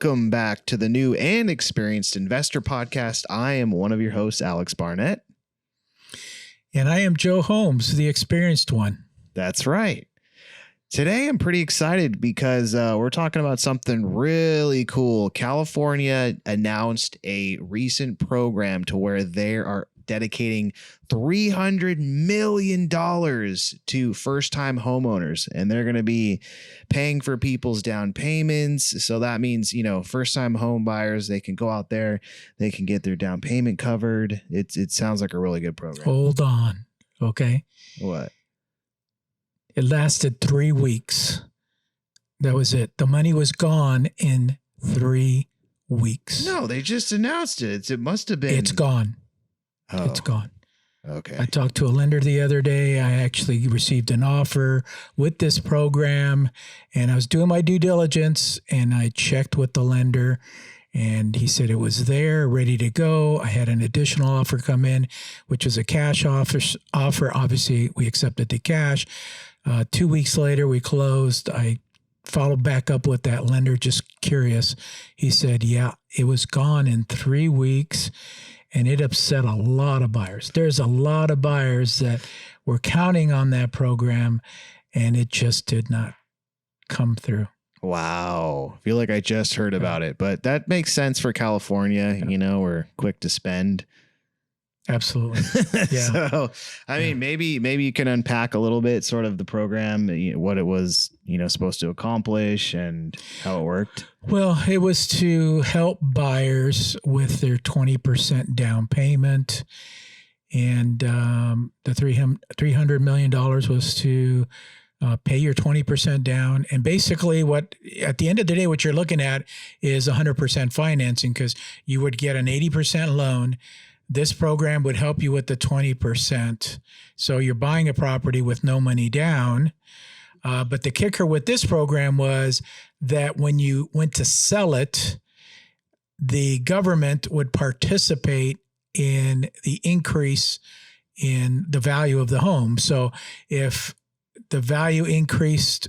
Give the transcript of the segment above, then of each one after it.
Welcome back to the new and experienced investor podcast. I am one of your hosts, Alex Barnett. And I am Joe Holmes, the experienced one. That's right. Today, I'm pretty excited because we're talking about something really cool. California announced a recent program to where they are dedicating $300 million to first-time homeowners, and they're going to be paying for people's down payments. So that means, first-time home buyers, they can go out there, they can get their down payment covered. It sounds like a really good program. Hold on. Okay. What? It lasted 3 weeks. That was it. The money was gone in 3 weeks. No, they just announced it. It must have been. It's gone. Oh, It's gone. okay. I talked to a lender the other day. I actually received an offer with this program, and I was doing my due diligence, and I checked with the lender, and he said it was there, ready to go. I had an additional offer come in, which was a cash offer. Obviously, we accepted the cash. 2 weeks later, we closed. I followed back up with that lender, just curious. He said, yeah, it was gone in 3 weeks. And it upset a lot of buyers. There's a lot of buyers that were counting on that program, and it just did not come through. Wow. I feel like I just heard about it, but that makes sense for California. Yeah. We're quick to spend. Absolutely. Yeah. So, maybe you can unpack a little bit sort of the program, what it was, supposed to accomplish and how it worked. Well, it was to help buyers with their 20% down payment. And the $300 million was to pay your 20% down. And basically at the end of the day, what you're looking at is 100% financing, because you would get an 80% loan. This program would help you with the 20%. So you're buying a property with no money down. But the kicker with this program was that when you went to sell it, the government would participate in the increase in the value of the home. So if the value increased,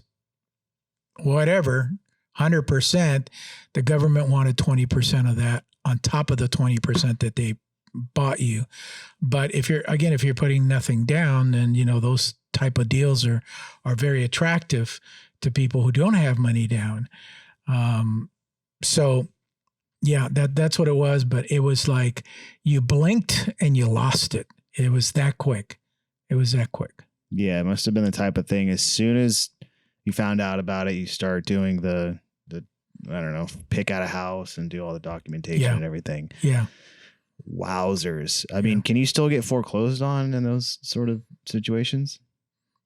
whatever, 100%, the government wanted 20% of that on top of the 20% that they bought you. But if you're putting nothing down, then those type of deals are very attractive to people who don't have money down. So yeah, that's what it was. But it was like you blinked and you lost it. It was that quick. Yeah, it must have been the type of thing. As soon as you found out about it, you start doing the I don't know, pick out a house and do all the documentation and everything. Yeah. Wowzers. I mean, can you still get foreclosed on in those sort of situations?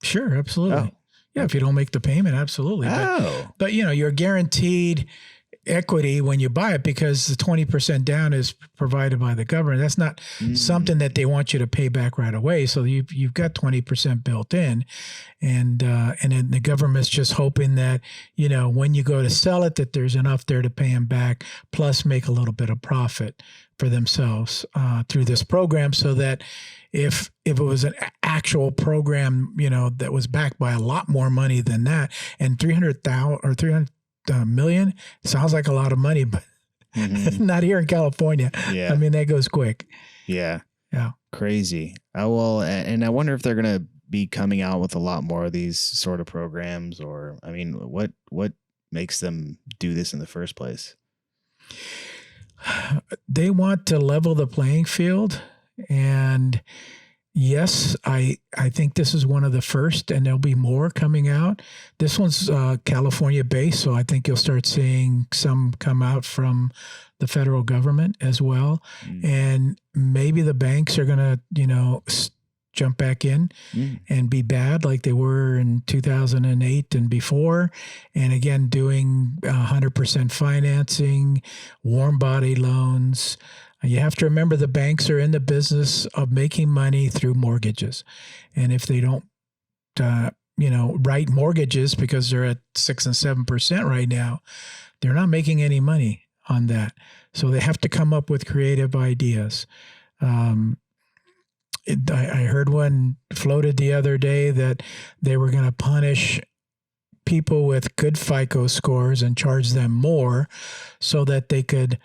Sure, absolutely. Oh. Yeah, if you don't make the payment, absolutely. But you're guaranteed equity when you buy it because the 20% down is provided by the government. That's not something that they want you to pay back right away. So you've got 20% built in, and then the government's just hoping that when you go to sell it, that there's enough there to pay them back, plus make a little bit of profit for themselves through this program, so that if it was an actual program, that was backed by a lot more money than that, and 300,000 or 300 million sounds like a lot of money, but not here in California. Yeah. I mean, that goes quick. Yeah. Yeah. Crazy. Well, and I wonder if they're going to be coming out with a lot more of these sort of programs, or, what makes them do this in the first place? They want to level the playing field. And yes, I think this is one of the first, and there'll be more coming out. This one's California based, so I think you'll start seeing some come out from the federal government as well. And maybe the banks are going to, jump back in and be bad like they were in 2008 and before. And again, doing 100% financing, warm body loans. You have to remember the banks are in the business of making money through mortgages. And if they don't, write mortgages because they're at 6 and 7% right now, they're not making any money on that. So they have to come up with creative ideas. I heard one floated the other day that they were going to punish people with good FICO scores and charge them more so that they could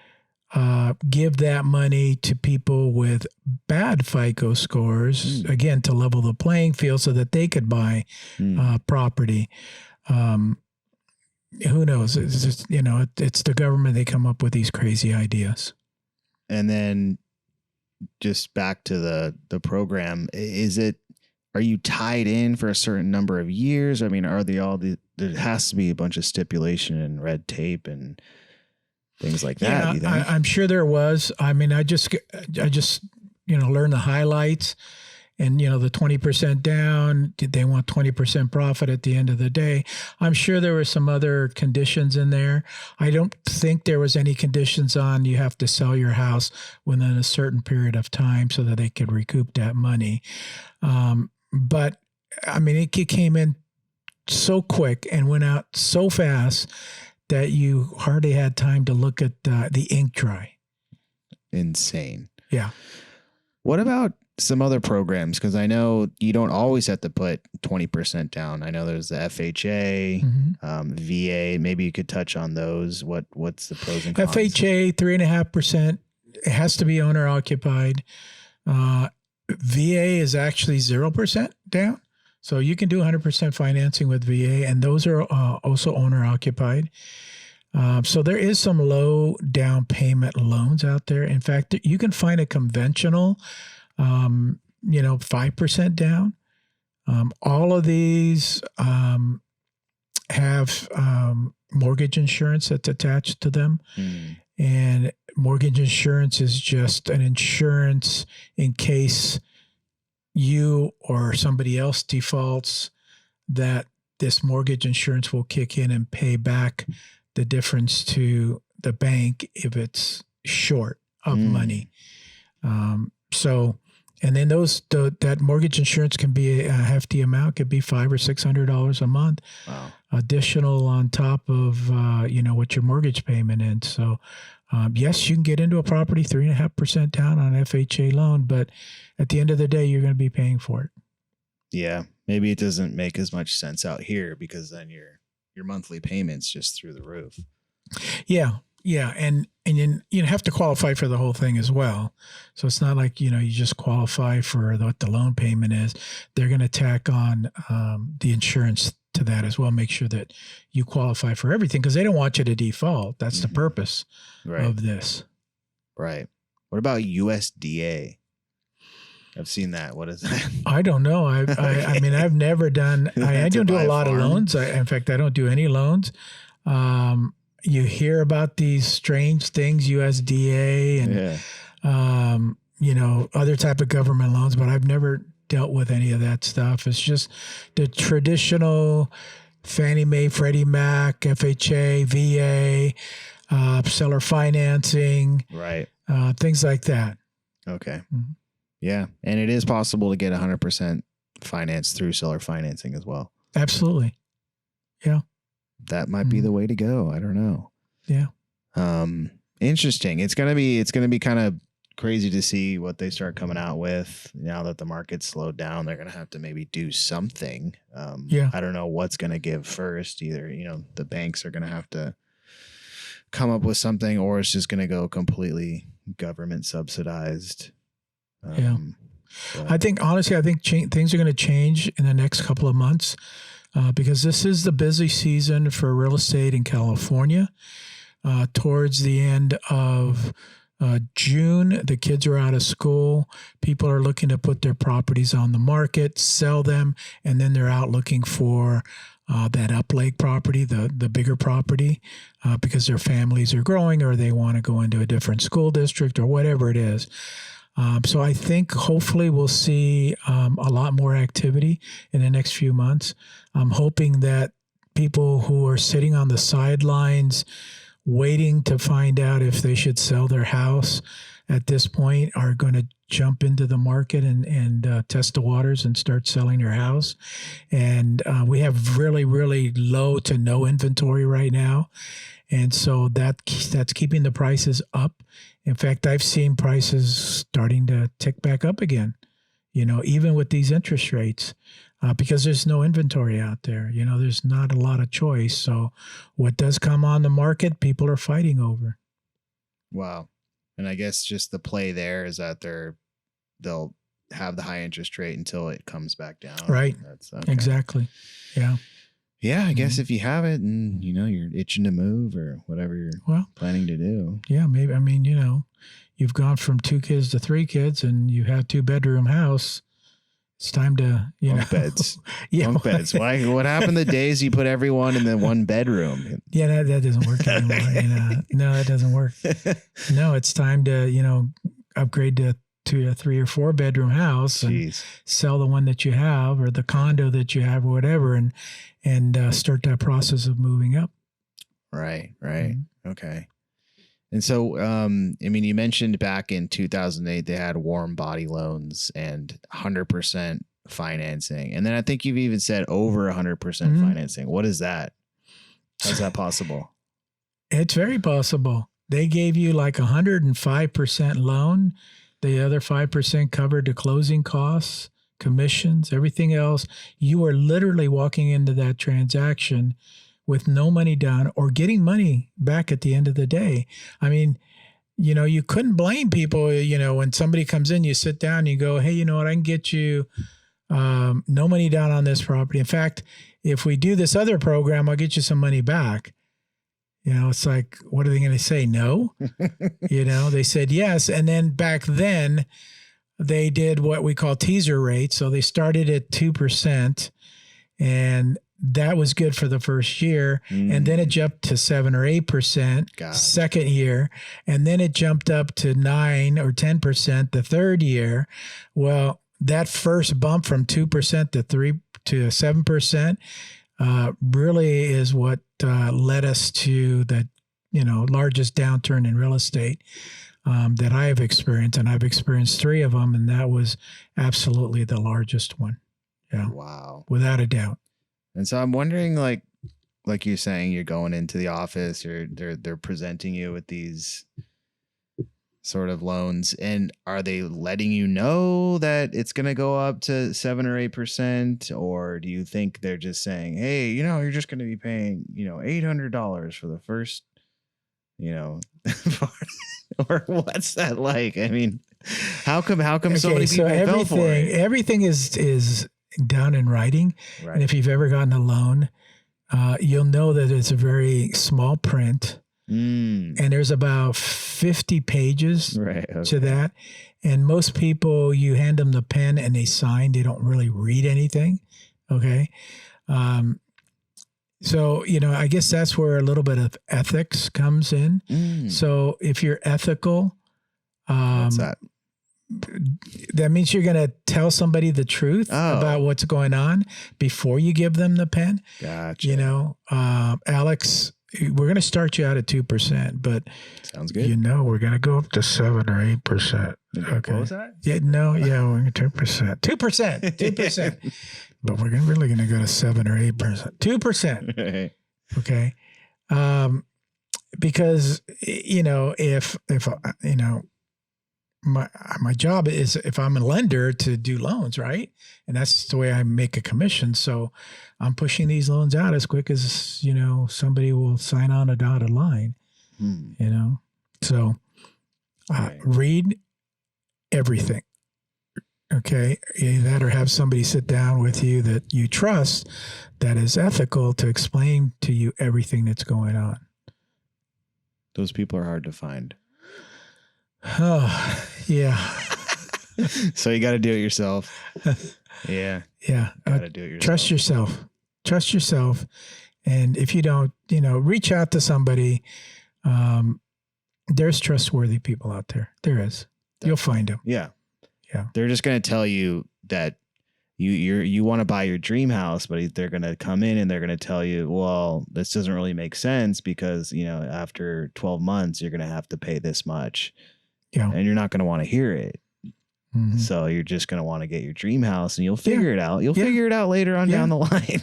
give that money to people with bad FICO scores, again, to level the playing field so that they could buy property. Who knows? It's just, it's the government. They come up with these crazy ideas. And then just back to the program, are you tied in for a certain number of years? I mean, are they there has to be a bunch of stipulation and red tape and things like that. Yeah, you think? I'm sure there was. I mean, I just learned the highlights and, the 20% down. Did they want 20% profit at the end of the day? I'm sure there were some other conditions in there. I don't think there was any conditions on you have to sell your house within a certain period of time so that they could recoup that money. But I mean, it came in so quick and went out so fast that you hardly had time to look at the ink dry. Insane. Yeah. What about some other programs? Because I know you don't always have to put 20% down. I know there's the FHA, VA. Maybe you could touch on those. What's the pros and cons? FHA, 3.5%. It has to be owner occupied. VA is actually 0% down. So you can do 100% financing with VA, and those are also owner occupied. So there is some low down payment loans out there. In fact, you can find a conventional, 5% down. All of these have mortgage insurance that's attached to them. And mortgage insurance is just an insurance in case you or somebody else defaults, that this mortgage insurance will kick in and pay back the difference to the bank if it's short of money. And then that mortgage insurance can be a hefty amount, could be $500 or $600 a month. Wow. Additional on top of, what your mortgage payment is. So, yes, you can get into a property 3.5% down on an FHA loan, but at the end of the day, you're going to be paying for it. Yeah. Maybe it doesn't make as much sense out here because then your monthly payments just through the roof. Yeah. Yeah. And you have to qualify for the whole thing as well. So it's not like, you just qualify for what the loan payment is. They're going to tack on the insurance to that as well. Make sure that you qualify for everything because they don't want you to default. That's the purpose of this. Right. What about USDA? I've seen that. What is that? I don't know. I mean, I've never done, I don't do a lot of loans. In fact, I don't do any loans. You hear about these strange things, USDA and, other type of government loans, but I've never dealt with any of that stuff. It's just the traditional Fannie Mae, Freddie Mac, FHA, VA, seller financing, right? Things like that. Okay. Mm-hmm. Yeah. And it is possible to get 100% finance through seller financing as well. Absolutely. Yeah. That might be the way to go. I don't know. Yeah. Interesting. It's going to be kind of crazy to see what they start coming out with now that the market's slowed down. They're going to have to maybe do something. I don't know what's going to give first. Either, the banks are going to have to come up with something, or it's just going to go completely government subsidized. I think things are going to change in the next couple of months because this is the busy season for real estate in California. Towards the end of June, the kids are out of school. People are looking to put their properties on the market, sell them, and then they're out looking for that up lake property, the bigger property, because their families are growing or they want to go into a different school district or whatever it is. So I think hopefully we'll see a lot more activity in the next few months. I'm hoping that people who are sitting on the sidelines waiting to find out if they should sell their house at this point are going to jump into the market and test the waters and start selling their house. And we have really, really low to no inventory right now. And so that's keeping the prices up. In fact, I've seen prices starting to tick back up again. even with these interest rates, because there's no inventory out there. There's not a lot of choice. So what does come on the market, people are fighting over. Wow. And I guess just the play there is that they'll have the high interest rate until it comes back down. Right. That's okay. Exactly. Yeah. Yeah, I guess if you have it and you're itching to move or whatever you're planning to do. Yeah, maybe. I mean, you've gone from 2 kids to 3 kids, and you have 2-bedroom house. It's time to Bunk beds. Yeah, Bunk beds. Why? What happened the days you put everyone in the one bedroom? Yeah, that doesn't work anymore. No, that doesn't work. No, it's time to upgrade to a 3 or 4 bedroom house and sell the one that you have or the condo that you have or whatever, and start that process of moving up. Right. Mm-hmm. Okay. And so, you mentioned back in 2008, they had warm body loans and 100% financing. And then I think you've even said over 100% financing. What is that? How's that possible? It's very possible. They gave you like 105% loan. The other 5% covered the closing costs, commissions, everything else. You are literally walking into that transaction with no money down or getting money back at the end of the day. I mean, you couldn't blame people, when somebody comes in, you sit down and you go, hey, you know what, I can get you no money down on this property. In fact, if we do this other program, I'll get you some money back. It's like, what are they going to say? No. They said yes. And then back then they did what we call teaser rates. So they started at 2%, and that was good for the first year. And then it jumped to 7 or 8% second year. And then it jumped up to 9 or 10% the third year. Well, that first bump from 2% to 7%, really is what led us to the largest downturn in real estate that I have experienced, and I've experienced 3 of them, and that was absolutely the largest one. Yeah. Wow. Without a doubt. And so I'm wondering, like you're saying, you're going into the office, they're presenting you with these sort of loans, and are they letting you know that it's going to go up to 7 or 8%, or do you think they're just saying, hey, you're just going to be paying, $800 for the first, or what's that like? I mean, how come so many people fell for it? Everything is done in writing, right. And if you've ever gotten a loan, you'll know that it's a very small print. And there's about 50 pages to that. And most people, you hand them the pen and they sign. They don't really read anything. Okay. So, I guess that's where a little bit of ethics comes in. So if you're ethical, what's that? That means you're going to tell somebody the truth about what's going on before you give them the pen. Gotcha. Alex, we're going to start you out at 2%, but sounds good. We're going to go up to 7 or 8%. Okay. What was that? Yeah, we're 2%. 2%. But we're really going to go to 7 or 8%. 2%. Okay. Because if my job is, if I'm a lender, to do loans, right? And that's the way I make a commission. So I'm pushing these loans out as quick as, somebody will sign on a dotted line, So read everything. Okay. Either that or have somebody sit down with you that you trust, that is ethical, to explain to you everything that's going on. Those people are hard to find. Oh, yeah. So you got to do it yourself. Yeah. Yeah. Got to do it yourself. Trust yourself. And if you don't, reach out to somebody. There's trustworthy people out there. There is. Definitely. You'll find them. Yeah. Yeah. They're just going to tell you that you want to buy your dream house, but they're going to come in and they're going to tell you, well, this doesn't really make sense because, after 12 months, you're going to have to pay this much. Yeah. And you're not going to want to hear it. Mm-hmm. So you're just going to want to get your dream house, and you'll figure it out. You'll figure it out later on down the line.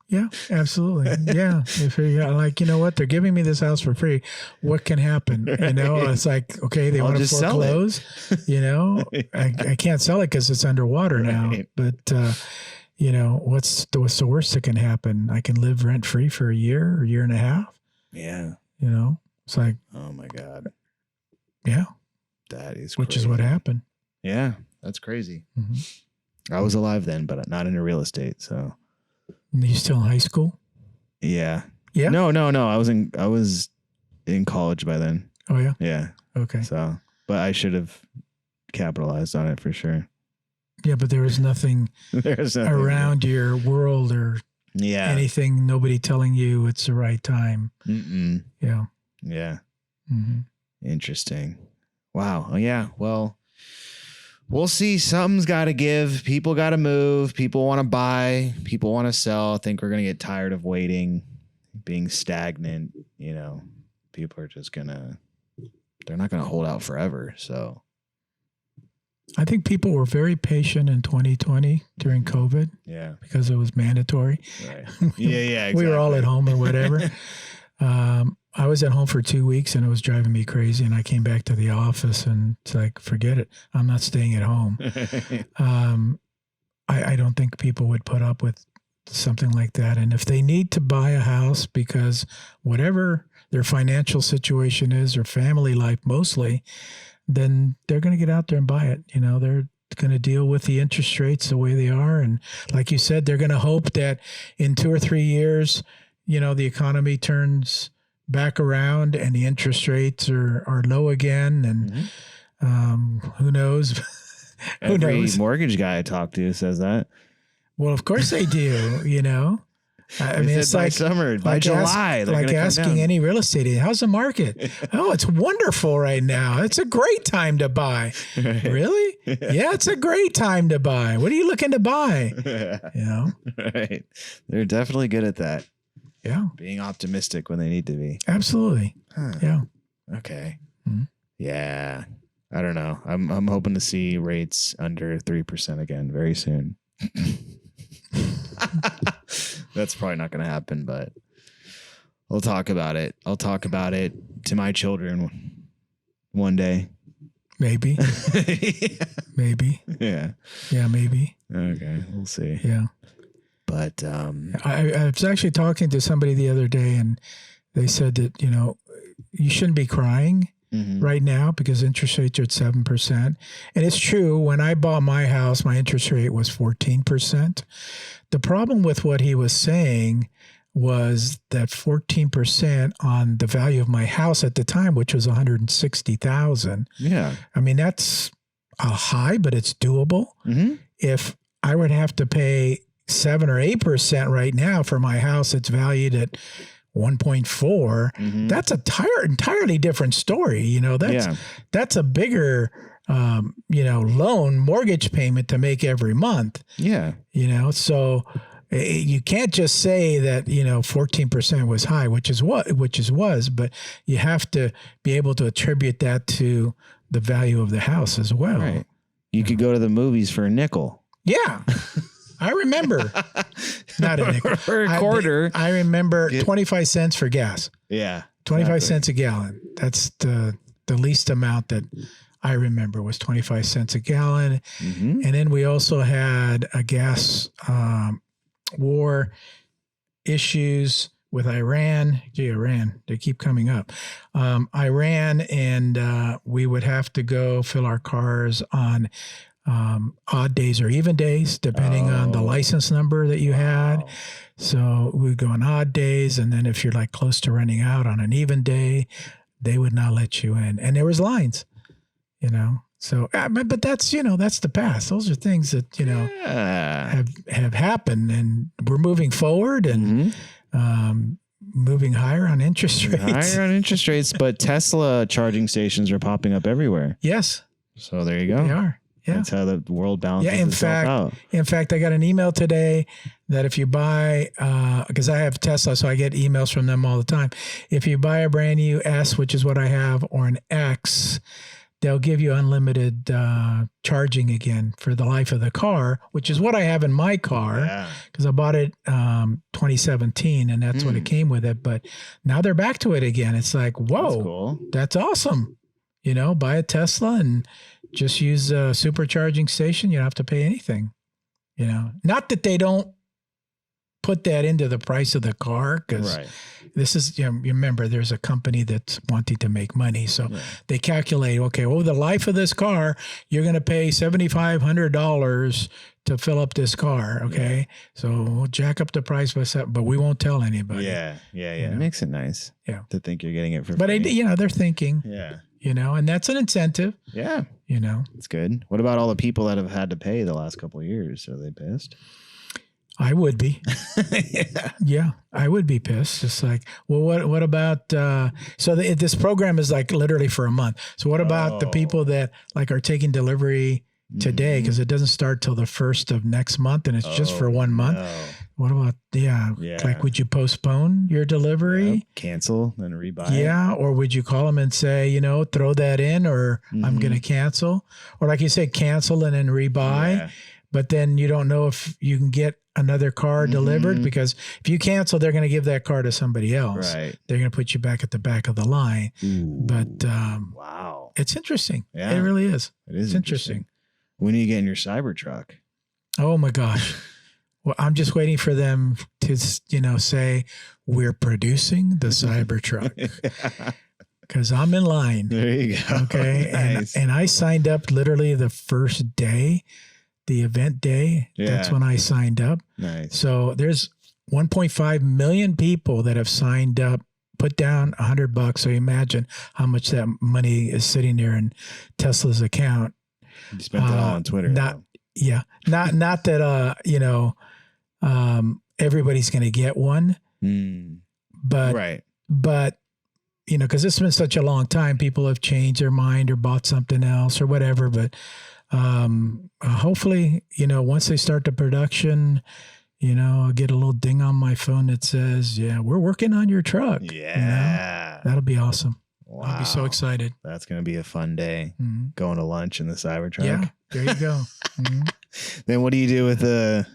Yeah, absolutely. Yeah. If you're like, you know what, they're giving me this house for free. What can happen? You know, it's like, okay, they I'll want to just sell it. foreclose. You know, I can't sell it because it's underwater now. Right. But you know, what's the worst that can happen? I can live rent free for a year or year and a half. Yeah. You know, it's like, Oh my God. yeah, That is which crazy. is what happened. Yeah. That's crazy. Mm-hmm. I was alive then, but not into real estate. So You still in high school? yeah. Yeah. No. I was in college by then. Oh yeah. Yeah. Okay. So, but I should have capitalized on it for sure. Yeah, but there was nothing There's nothing around your world or anything. Nobody telling you it's the right time. Mm-mm. Yeah. Yeah. Mm-hmm. Interesting. Wow. Oh, yeah. Well, we'll see. Something's got to give. People got to move. People want to buy. People want to sell. I think we're going to get tired of waiting, being stagnant. You know, people are just they're not going to hold out forever. So I think people were very patient in 2020 during COVID. Yeah. Because it was mandatory. Right. Yeah. Exactly. We were all at home or whatever. I was at home for 2 weeks and it was driving me crazy. And I came back to the office and it's like, forget it. I'm not staying at home. I don't think people would put up with something like that. And if they need to buy a house because whatever their financial situation is or family life mostly, then they're going to get out there and buy it. You know, they're going to deal with the interest rates the way they are. And like you said, they're going to hope that in 2 or 3 years, you know, the economy turns back around and the interest rates are low again. And who knows? Every mortgage guy I talk to says that. Well, of course they do, you know. I mean, it's by summer, by July. Like asking any real estate agent, how's the market? Oh, it's wonderful right now. It's a great time to buy. Right. Really? Yeah, it's a great time to buy. What are you looking to buy? You know? Right. They're definitely good at that. Yeah. Being optimistic when they need to be. Absolutely. Huh. Yeah. Okay. Mm-hmm. Yeah. I don't know. I'm hoping to see rates under 3% again very soon. That's probably not going to happen, but we'll talk about it. I'll talk about it to my children one day. Maybe. Yeah. Maybe. Yeah. Yeah, maybe. Okay. We'll see. Yeah. But I was actually talking to somebody the other day and they said that, you know, you shouldn't be crying right now because interest rates are at 7%. And it's true. When I bought my house, my interest rate was 14%. The problem with what he was saying was that 14% on the value of my house at the time, which was $160,000. Yeah. I mean, that's a high, but it's doable. If I would have to pay 7 or 8% right now for my house, it's valued at 1.4. That's a entirely different story. You know, that's a bigger, you know, mortgage payment to make every month. Yeah. You know, so you can't just say that, you know, 14% was high, which was, but you have to be able to attribute that to the value of the house as well. Right. You could go to the movies for a nickel. Yeah. I remember. Not a nickel. For a quarter. I remember 25 cents for gas. Yeah. 25 cents a gallon. That's the least amount that I remember was 25 cents a gallon. And then we also had a gas war issues with Iran. Gee, Iran, they keep coming up. Iran, and we would have to go fill our cars on odd days or even days, depending on the license number that you had. So we'd go on odd days. And then if you're like close to running out on an even day, they would not let you in. And there was lines, you know. So, but that's, you know, that's the past. Those are things that, you know, have happened, and we're moving forward and moving higher on interest rates. But Tesla charging stations are popping up everywhere. Yes. So there you go. They are. Yeah. That's how the world balances itself out. In fact, I got an email today that if you buy, because I have Tesla, so I get emails from them all the time. If you buy a brand new S, which is what I have, or an X, they'll give you unlimited charging again for the life of the car, which is what I have in my car because I bought it 2017 and that's what it came with it. But now they're back to it again. It's like, whoa, That's cool. That's awesome. You know, buy a Tesla and just use a supercharging station. You don't have to pay anything. You know, not that they don't put that into the price of the car because this is, you remember, there's a company that's wanting to make money. So they calculate, okay, over the life of this car, you're going to pay $7,500 to fill up this car. Okay. So we'll jack up the price by $7, but we won't tell anybody. Yeah. It makes it nice to think you're getting it for free. But, you know, they're thinking, you know, and that's an incentive. Yeah. You know, it's good. What about all the people that have had to pay the last couple of years? Are they pissed? I would be. Yeah, I would be pissed. It's like, well, what about, this program is like literally for a month. So what about the people that like are taking delivery today? Because it doesn't start till the 1st of next month and it's just for 1 month. No. What about, like, would you postpone your delivery? Cancel and rebuy? Yeah. Or would you call them and say, you know, throw that in or I'm going to cancel? Or like you said, cancel and then rebuy. Yeah. But then you don't know if you can get another car delivered because if you cancel, they're going to give that car to somebody else. Right. They're going to put you back at the back of the line. Ooh. But wow, it's interesting. Yeah. It really is. It's interesting. When are you getting your Cybertruck? Oh my gosh. Well, I'm just waiting for them to, you know, say we're producing the Cybertruck. Because I'm in line. There you go. Okay. Nice. And I signed up literally the first day. The event day, that's when I signed up. Nice. So there's 1.5 million people that have signed up, put down $100. So imagine how much that money is sitting there in Tesla's account. You spent it all on Twitter. Not that, you know, everybody's going to get one, but, you know, cause it's been such a long time, people have changed their mind or bought something else or whatever, but hopefully, you know, once they start the production, you know, I'll get a little ding on my phone that says, we're working on your truck. Yeah. You know? That'll be awesome. Wow. I'll be so excited. That's going to be a fun day going to lunch in the Cybertruck. Yeah. There you go. Then what do you do with the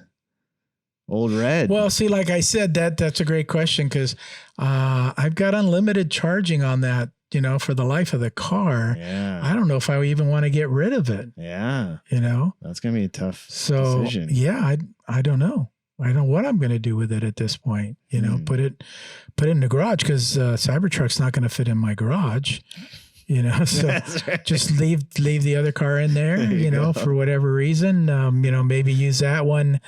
old red? Well, see, like I said, that's a great question. Cause, I've got unlimited charging on that. You know, for the life of the car, I don't know if I even want to get rid of it. Yeah. You know, that's going to be a tough decision. Yeah, I don't know. I don't know what I'm going to do with it at this point. You know, put it in the garage because Cybertruck's not going to fit in my garage. You know, so just leave the other car in there, you know, for whatever reason. You know, maybe use that one.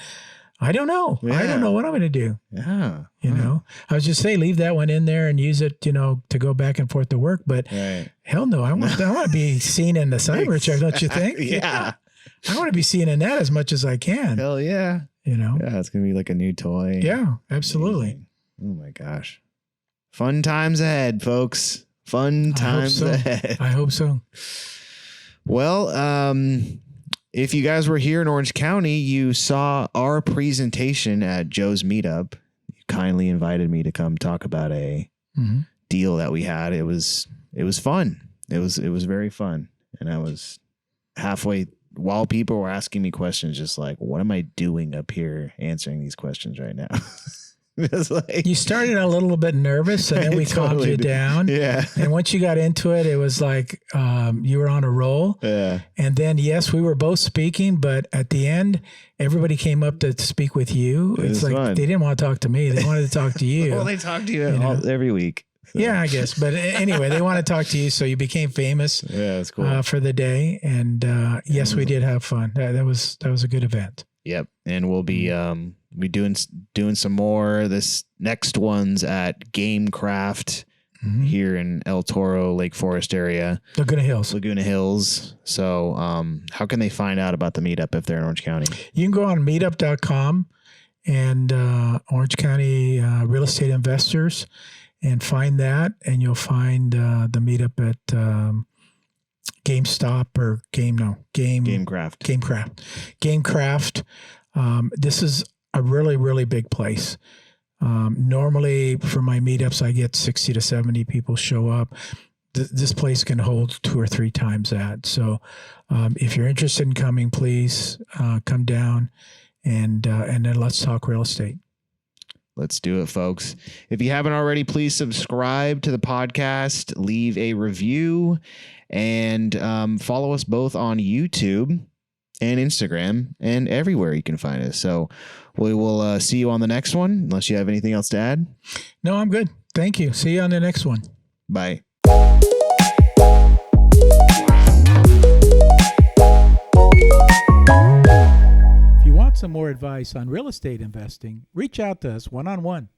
I don't know. Yeah. I don't know what I'm going to do. Yeah. You know, I was just saying, leave that one in there and use it, you know, to go back and forth to work. But hell no, I want to be seen in the Cybertruck, don't you think? Yeah. I want to be seen in that as much as I can. Hell yeah. You know? Yeah, it's going to be like a new toy. Yeah, absolutely. Amazing. Oh my gosh. Fun times ahead, folks. Fun times ahead. I hope so. Well, if you guys were here in Orange County, you saw our presentation at Joe's Meetup. You kindly invited me to come talk about a deal that we had. It was fun. It was very fun. And I was halfway while people were asking me questions, just like, what am I doing up here answering these questions right now? Like, you started a little bit nervous and then we calmed you down. Yeah. And once you got into it, it was like you were on a roll. Yeah. And then, yes, we were both speaking, but at the end, everybody came up to speak with you. It's like fun. They didn't want to talk to me. They wanted to talk to you. Well, they talk to you every week. So. Yeah, I guess. But anyway, they want to talk to you. So you became famous that's cool. For the day. And yes, we did have fun. That was a good event. Yep. And we'll be doing some more this next ones at Gamecraft here in El Toro, Lake Forest area. Laguna Hills. So how can they find out about the meetup if they're in Orange County? You can go on meetup.com and Orange County Real Estate Investors and find that, and you'll find the meetup at GameStop or Gamecraft. This is a really, really big place. Normally for my meetups, I get 60 to 70 people show up. this place can hold 2 or 3 times that. So if you're interested in coming, please come down and then let's talk real estate. Let's do it, folks. If you haven't already, please subscribe to the podcast, leave a review, and follow us both on YouTube and Instagram and everywhere you can find us. So we will see you on the next one, unless you have anything else to add. No, I'm good. Thank you. See you on the next one. Bye. If you want some more advice on real estate investing, reach out to us one-on-one.